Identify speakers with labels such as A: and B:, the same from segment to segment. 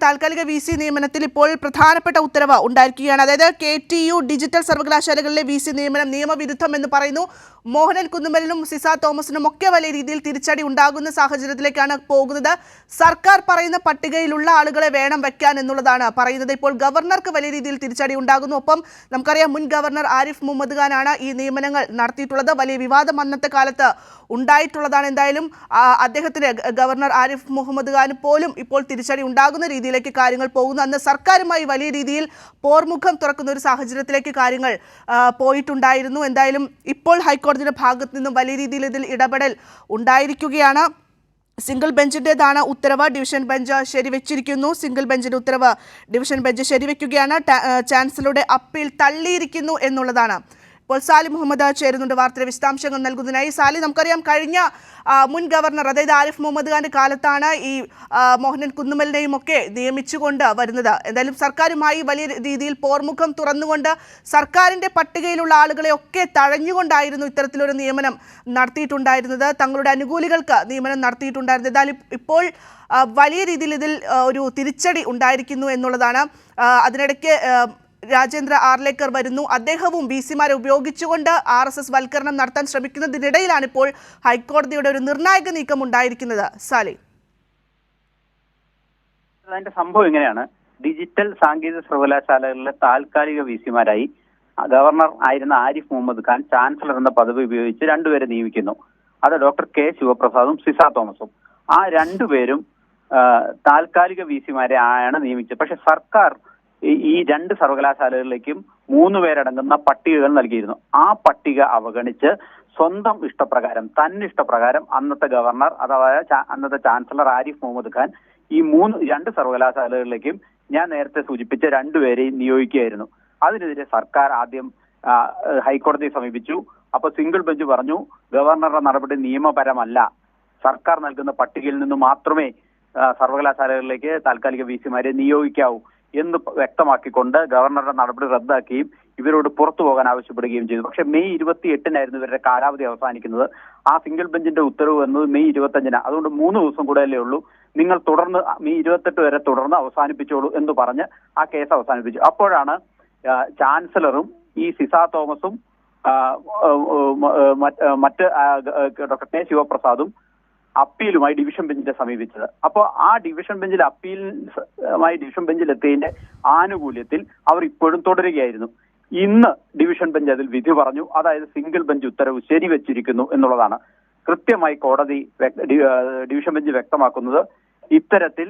A: താൽക്കാലിക VC നിയമനത്തിൽ ഇപ്പോൾ പ്രധാനപ്പെട്ട ഉത്തരവ് ഉണ്ടായിരിക്കുകയാണ്. അതായത് KTU ഡിജിറ്റൽ സർവകലാശാലകളിലെ VC നിയമനം നിയമവിരുദ്ധം എന്ന് പറയുന്നു. മോഹനൻ കുന്നുമ്മലിനും സിസ തോമസിനും ഒക്കെ വലിയ രീതിയിൽ തിരിച്ചടി ഉണ്ടാകുന്ന സാഹചര്യത്തിലേക്കാണ് പോകുന്നത്. സർക്കാർ പറയുന്ന പട്ടികയിലുള്ള ആളുകളെ വേണം വെക്കാൻ എന്നുള്ളതാണ് പറയുന്നത്. ഇപ്പോൾ ഗവർണർക്ക് വലിയ രീതിയിൽ തിരിച്ചടി ഉണ്ടാകുന്നു. ഒപ്പം നമുക്കറിയാം, മുൻ ഗവർണർ ആരിഫ് മുഹമ്മദ് ഖാനാണ് ഈ നിയമനങ്ങൾ നടത്തിയിട്ടുള്ളത്. വലിയ വിവാദം അന്നത്തെ കാലത്ത് ഉണ്ടായിട്ടുള്ളതാണ്. എന്തായാലും അദ്ദേഹത്തിന്, ഗവർണർ ആരിഫ് മുഹമ്മദ് ഖാന് പോലും ഇപ്പോൾ തിരിച്ചടി ഉണ്ടാകുന്ന രീതിയിലേക്ക് കാര്യങ്ങൾ പോകുന്നു. അന്ന് സർക്കാരുമായി വലിയ രീതിയിൽ പോർമുഖം തുറക്കുന്ന ഒരു സാഹചര്യത്തിലേക്ക് കാര്യങ്ങൾ പോയിട്ടുണ്ടായിരുന്നു. എന്തായാലും ഇപ്പോൾ ഹൈക്കോടതിയുടെ ഭാഗത്ത് നിന്നും വലിയ രീതിയിൽ ഇതിൽ ഇടപെടൽ ഉണ്ടായിരിക്കുകയാണ്. സിംഗിൾ ബെഞ്ചിൻ്റെതാണ് ഉത്തരവ്. Division bench ശരിവെച്ചിരിക്കുന്നു. സിംഗിൾ ബെഞ്ചിന്റെ ഉത്തരവ് ഡിവിഷൻ ബെഞ്ച് ശരിവെക്കുകയാണ്. ചാൻസലറുടെ അപ്പീൽ തള്ളിയിരിക്കുന്നു എന്നുള്ളതാണ്. ഇപ്പോൾ സാലി മുഹമ്മദ് ചേരുന്നുണ്ട് വാർത്തയുടെ വിശദാംശങ്ങൾ നൽകുന്നതിനായി. സാലി, നമുക്കറിയാം, കഴിഞ്ഞ മുൻ ഗവർണർ, അതായത് ആരിഫ് മുഹമ്മദ് ഖാന്റെ കാലത്താണ് ഈ മോഹനൻ കുന്നുമ്മലിനെയും ഒക്കെ നിയമിച്ചുകൊണ്ട് വരുന്നത്. എന്തായാലും സർക്കാരുമായി വലിയ രീതിയിൽ പോർമുഖം തുറന്നുകൊണ്ട് സർക്കാരിന്റെ പട്ടികയിലുള്ള ആളുകളെ ഒക്കെ തഴഞ്ഞുകൊണ്ടായിരുന്നു ഇത്തരത്തിലൊരു നിയമനം നടത്തിയിട്ടുണ്ടായിരുന്നത്. തങ്ങളുടെ അനുകൂലികൾക്ക് നിയമനം നടത്തിയിട്ടുണ്ടായിരുന്നത്. എന്തായാലും ഇപ്പോൾ വലിയ രീതിയിൽ ഇതിൽ ഒരു തിരിച്ചടി ഉണ്ടായിരിക്കുന്നു എന്നുള്ളതാണ്. അതിനിടയ്ക്ക് രാജേന്ദ്ര ആർലേക്കർ വരുന്നു. അദ്ദേഹവും VC-മാരെ ഉപയോഗിച്ചുകൊണ്ട് RSS വൽക്കരണം നടത്താൻ ശ്രമിക്കുന്നതിനിടയിലാണ് ഇപ്പോൾ ഹൈക്കോടതിയുടെ ഒരു നിർണായക നീക്കം ഉണ്ടായിരിക്കുന്നത്. സാലി,
B: അതിന്റെ സംഭവം ഇങ്ങനെയാണ്. ഡിജിറ്റൽ സാങ്കേതിക സർവകലാശാലകളിലെ താൽക്കാലിക VC-മാരായി ഗവർണർ ആയിരുന്ന ആരിഫ് മുഹമ്മദ് ഖാൻ ചാൻസലർ എന്ന പദവി ഉപയോഗിച്ച് രണ്ടുപേരെ നിയമിക്കുന്നു. അത് ഡോക്ടർ K ശിവപ്രസാദും സിസ തോമസും. ആ രണ്ടുപേരും താൽക്കാലിക VC-മാരെ ആണ് നിയമിച്ചത്. പക്ഷെ സർക്കാർ ഈ രണ്ട് സർവകലാശാലകളിലേക്കും 3 പേരടങ്ങുന്ന പട്ടികകൾ നൽകിയിരുന്നു. ആ പട്ടിക അവഗണിച്ച് സ്വന്തം ഇഷ്ടപ്രകാരം, തന്നിഷ്ടപ്രകാരം അന്നത്തെ ഗവർണർ അഥവാ അന്നത്തെ ചാൻസലർ ആരിഫ് മുഹമ്മദ് ഖാൻ ഈ രണ്ട് സർവകലാശാലകളിലേക്കും ഞാൻ നേരത്തെ സൂചിപ്പിച്ച രണ്ടുപേരെയും നിയോഗിക്കുകയായിരുന്നു. അതിനെതിരെ സർക്കാർ ആദ്യം ഹൈക്കോടതിയെ സമീപിച്ചു. അപ്പൊ സിംഗിൾ ബെഞ്ച് പറഞ്ഞു, ഗവർണറുടെ നടപടി നിയമപരമല്ല, സർക്കാർ നൽകുന്ന പട്ടികയിൽ നിന്ന് മാത്രമേ സർവകലാശാലകളിലേക്ക് താൽക്കാലിക VC-മാരെ നിയോഗിക്കാവൂ എന്ന് വ്യക്തമാക്കിക്കൊണ്ട് ഗവർണറുടെ നടപടി റദ്ദാക്കുകയും ഇവരോട് പുറത്തു പോകാൻ ആവശ്യപ്പെടുകയും ചെയ്തു. പക്ഷെ മെയ് 28-നായിരുന്നു ഇവരുടെ കാലാവധി അവസാനിക്കുന്നത്. ആ സിംഗിൾ ബെഞ്ചിന്റെ ഉത്തരവ് വന്നത് മെയ് 25-നാണ്. അതുകൊണ്ട് 3 ദിവസം കൂടെയല്ലേ ഉള്ളൂ, നിങ്ങൾ തുടർന്ന് മെയ് 28 വരെ തുടർന്ന് അവസാനിപ്പിച്ചോളൂ എന്ന് പറഞ്ഞ് ആ കേസ് അവസാനിപ്പിച്ചു. അപ്പോഴാണ് ചാൻസലറും ഈ സിസ തോമസും മറ്റ് ഡോക്ടർ K ശിവപ്രസാദും അപ്പീലുമായി ഡിവിഷൻ ബെഞ്ചിനെ സമീപിച്ചത്. അപ്പോൾ ആ ഡിവിഷൻ ബെഞ്ചിൽ ഡിവിഷൻ ബെഞ്ചിലെത്തിയതിന്റെ ആനുകൂല്യത്തിൽ അവർ ഇപ്പോഴും തുടരുകയായിരുന്നു. ഇന്ന് ഡിവിഷൻ ബെഞ്ച് അതിൽ വിധി പറഞ്ഞു. അതായത് സിംഗിൾ ബെഞ്ച് ഉത്തരവ് ശരിവെച്ചിരിക്കുന്നു എന്നുള്ളതാണ്. കൃത്യമായി ഡിവിഷൻ ബെഞ്ച് വ്യക്തമാക്കുന്നത്, ഇത്തരത്തിൽ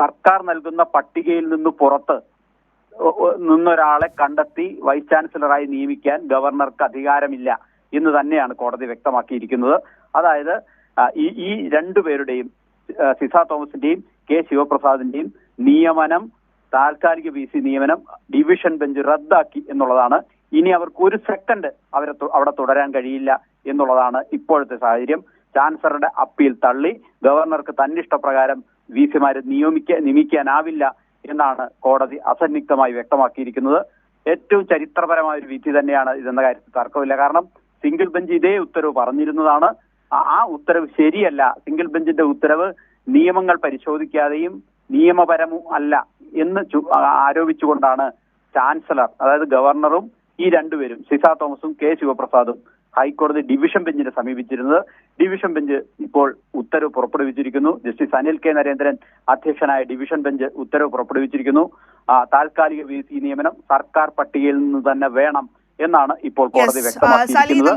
B: സർക്കാർ നൽകുന്ന പട്ടികയിൽ നിന്ന് പുറത്ത് നിന്നൊരാളെ കണ്ടെത്തി വൈസ് ചാൻസലറായി നിയമിക്കാൻ ഗവർണർക്ക് അധികാരമില്ല എന്ന് തന്നെയാണ് കോടതി വ്യക്തമാക്കിയിരിക്കുന്നത്. അതായത് ഈ രണ്ടുപേരുടെയും, സിസ തോമസിന്റെയും K ശിവപ്രസാദിന്റെയും നിയമനം, താൽക്കാലിക VC നിയമനം ഡിവിഷൻ ബെഞ്ച് റദ്ദാക്കി എന്നുള്ളതാണ്. ഇനി അവർക്ക് ഒരു സെക്കൻഡ് അവിടെ തുടരാൻ കഴിയില്ല എന്നുള്ളതാണ് ഇപ്പോഴത്തെ സാഹചര്യം. ചാൻസലറുടെ അപ്പീൽ തള്ളി. ഗവർണർക്ക് തന്നിഷ്ടപ്രകാരം VC-മാരെ നിയമിക്കാനാവില്ല എന്നാണ് കോടതി അസന്നിഗ്ധമായി വ്യക്തമാക്കിയിരിക്കുന്നത്. ഏറ്റവും ചരിത്രപരമായ ഒരു വിധി തന്നെയാണ് ഇതെന്ന കാര്യത്തിൽ തർക്കമില്ല. കാരണം സിംഗിൾ ബെഞ്ച് ഇതേ ഉത്തരവ് പറഞ്ഞിരുന്നതാണ്. ആ ഉത്തരവ് ശരിയല്ല. സിംഗിൾ ബെഞ്ചിന്റെ ഉത്തരവ് നിയമങ്ങൾ പരിശോധിക്കാതെയും നിയമപരവും അല്ല എന്ന് ആരോപിച്ചുകൊണ്ടാണ് ചാൻസലർ, അതായത് ഗവർണറും ഈ രണ്ടുപേരും, സിസ തോമസും K ശിവപ്രസാദും, ഹൈക്കോടതി ഡിവിഷൻ ബെഞ്ചിനെ സമീപിച്ചിരുന്നത്. ഡിവിഷൻ ബെഞ്ച് ഇപ്പോൾ ഉത്തരവ് പുറപ്പെടുവിച്ചിരിക്കുന്നു. ജസ്റ്റിസ് അനിൽ K നരേന്ദ്രൻ അധ്യക്ഷനായ ഡിവിഷൻ ബെഞ്ച് ഉത്തരവ് പുറപ്പെടുവിച്ചിരിക്കുന്നു. താൽക്കാലിക VC നിയമനം സർക്കാർ പട്ടികയിൽ നിന്ന് തന്നെ വേണം എന്നാണ് ഇപ്പോൾ കോടതി വ്യക്തമാക്കിയിരിക്കുന്നത്.